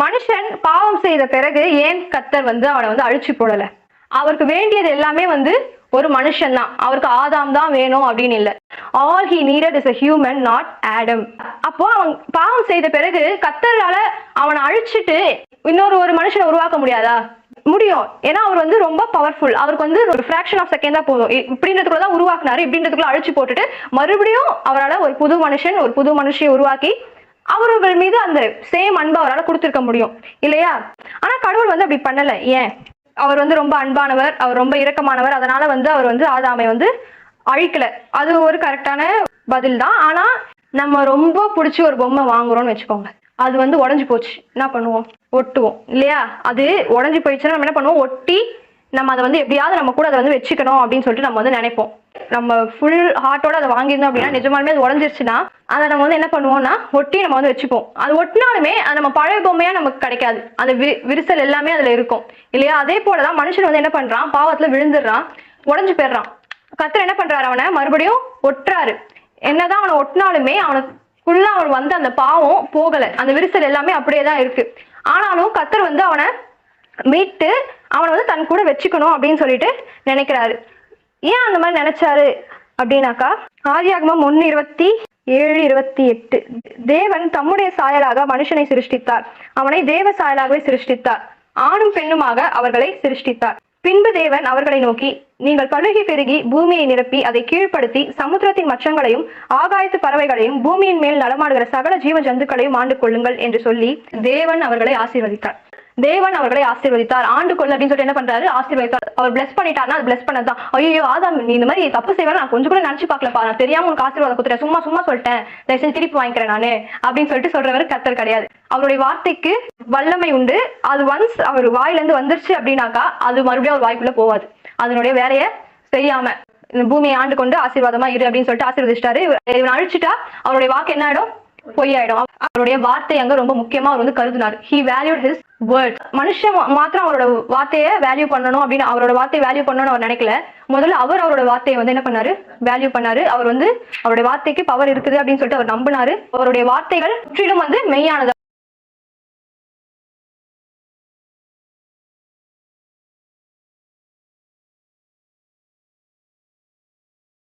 மனுஷன் பாவம் செய்த பிறகு ஏன் கர்த்தர் வந்து அவனை வந்து அழிச்சு போடல? அவருக்கு வேண்டியது எல்லாமே வந்து ஒரு மனுஷன் தான். அவருக்கு ஆதாம் தான் வேணும் அப்படின்னு இல்லை. All he needed is a human, not Adam. அப்போ அவன் பாவம் செய்த பிறகு கர்த்தரால அவனை அழிச்சிட்டு ஒரு மனுஷனை உருவாக்க முடியாதா? முடியும். ஏன்னா அவர் வந்து ரொம்ப பவர்ஃபுல். அவருக்கு வந்து ஒரு ஃபிராக்ஷன் ஆஃப் செகண்ட் தான் போதும். இப்படின்றதுக்குள்ள தான் உருவாக்குனாரு, இப்படின்றதுக்குள்ள அழிச்சு போட்டுட்டு மறுபடியும் அவரால் ஒரு புது மனுஷன் ஒரு புது மனுஷியை உருவாக்கி அவர்கள் மீது அந்த சேம் அன்பு அவரால் கொடுத்திருக்க முடியும் இல்லையா? ஆனா கடவுள் வந்து அப்படி பண்ணல. ஏன்? அவர் வந்து ரொம்ப அன்பானவர், அவர் ரொம்ப இரக்கமானவர். அதனால வந்து அவர் வந்து ஆதாமை வந்து அழிக்கல. அது ஒரு கரெக்டான பதில் தான். ஆனா நம்ம ரொம்ப பிடிச்சி ஒரு பொம்மை வாங்குறோம்னு வச்சுக்கோங்க, அது வந்து உடஞ்சு போச்சு, என்ன பண்ணுவோம்? ஒட்டுவோம் இல்லையா? அது உடஞ்சி போயிடுச்சுன்னா நம்ம என்ன பண்ணுவோம்? ஒட்டி நம்ம அதை வந்து எப்படியாவது நம்ம கூட அதை வந்து வச்சுக்கணும் அப்படின்னு சொல்லிட்டு நம்ம வந்து நினைப்போம். நம்ம ஃபுல் ஹார்ட்டோட அதை வாங்கியிருந்தோம் அப்படின்னா, நிஜமாலுமே அது உடஞ்சிருச்சுன்னா அதை நம்ம வந்து என்ன பண்ணுவோம்னா ஒட்டி நம்ம வந்து வச்சுப்போம். அது ஒட்டினாலுமே அது நம்ம பழைய பொம்மையா நமக்கு கிடைக்காது. அந்த விரிசல் எல்லாமே அதுல இருக்கும் இல்லையா? அதே போலதான் மனுஷன் வந்து என்ன பண்றான்? பாவத்துல விழுந்துடுறான், உடஞ்சு போயிடுறான். கர்த்தர் என்ன பண்றாரு? அவனை மறுபடியும் ஒட்டுறாரு. என்னதான் அவனை ஒட்டினாலுமே அவனுக்குள்ள அவன் வந்து அந்த பாவம் போகல, அந்த விரிசல் எல்லாமே அப்படியேதான் இருக்கு. ஆனாலும் கர்த்தர் வந்து அவனை மீட்டு அவனை வந்து தன் கூட வச்சுக்கணும் அப்படின்னு சொல்லிட்டு நினைக்கிறாரு. ஏன் அந்த மாதிரி நினைச்சாரு அப்படின்னாக்கா, ஆதியாகமம் 1:27-28, தேவன் தம்முடைய சாயலாக மனுஷனை சிருஷ்டித்தார், அவனை தேவ சாயலாகவே சிருஷ்டித்தார், ஆணும் பெண்ணுமாக அவர்களை சிருஷ்டித்தார். பின்பு தேவன் அவர்களை நோக்கி, நீங்கள் பலுகி பெருகி பூமியை நிரப்பி அதை கீழ்ப்படுத்தி சமுத்திரத்தின் மச்சங்களையும் ஆகாயத்து பறவைகளையும் பூமியின் மேல் நடமாடுகிற சகல ஜீவ ஜந்துக்களையும் ஆண்டு கொள்ளுங்கள் என்று சொல்லி தேவன் அவர்களை ஆசீர்வதித்தார். தேவன் அவர்களை ஆசீர்வதித்தார். ஆண்டு கொள்ள அப்படின்னு சொல்லிட்டு என்ன பண்றாரு? ஆசீர்வதித்தார். அவர் பிளஸ் பண்ணிட்டாருன்னா அது பிளஸ் பண்ணதான். ஐயோ ஆதாம், நீ இந்த மாதிரி தப்பு செய்வேன்னு நான் கொஞ்சம் கூட நினைச்சு பார்க்கலப்பா, நான் தெரியாம உனக்கு ஆசீர்வாதம் கொடுத்துறேன், சும்மா சும்மா சொல்லிட்டேன், தயவுசெய்து திருப்பி வாங்கிக்கிறேன் நானு அப்படின்னு சொல்லிட்டு சொல்றவர் கர்த்தர் கிடையாது. அவருடைய வார்த்தைக்கு வல்லமை உண்டு. அது ஒன்ஸ் அவர் வாயிலிருந்து வந்துருச்சு அப்படின்னாக்கா அது மறுபடியும் அவர் வாய்க்குள்ள போவாது. அதனுடைய வேலையை செய்யாம இந்த பூமியை ஆண்டு கொண்டு ஆசீர்வாதமா இரு அப்படின்னு சொல்லிட்டு ஆசீர்வதிச்சிட்டாரு. இவன் அழிச்சுட்டா அவருடைய வாக்கு என்ன ஆயிடும்? பொய்யாயிடும். அவருடைய வார்த்தை அங்க ரொம்ப முக்கியமா அவர் வந்து கருதினார். he valued his words. மனுஷன் மாத்திரம் அவரோட வார்த்தையை வேல்யூ பண்ணணும் அப்படின்னு, அவரோட வார்த்தையை வேல்யூ பண்ணணும்னு அவர் நினைக்கல. முதல்ல அவரோட வார்த்தையை வந்து என்ன பண்ணாரு? வேல்யூ பண்ணாரு. அவர் வந்து அவருடைய வார்த்தைக்கு பவர் இருக்குது அப்படின்னு சொல்லிட்டு அவர் நம்பினாரு. அவருடைய வார்த்தைகள் முற்றிலும் வந்து மெய்யானது.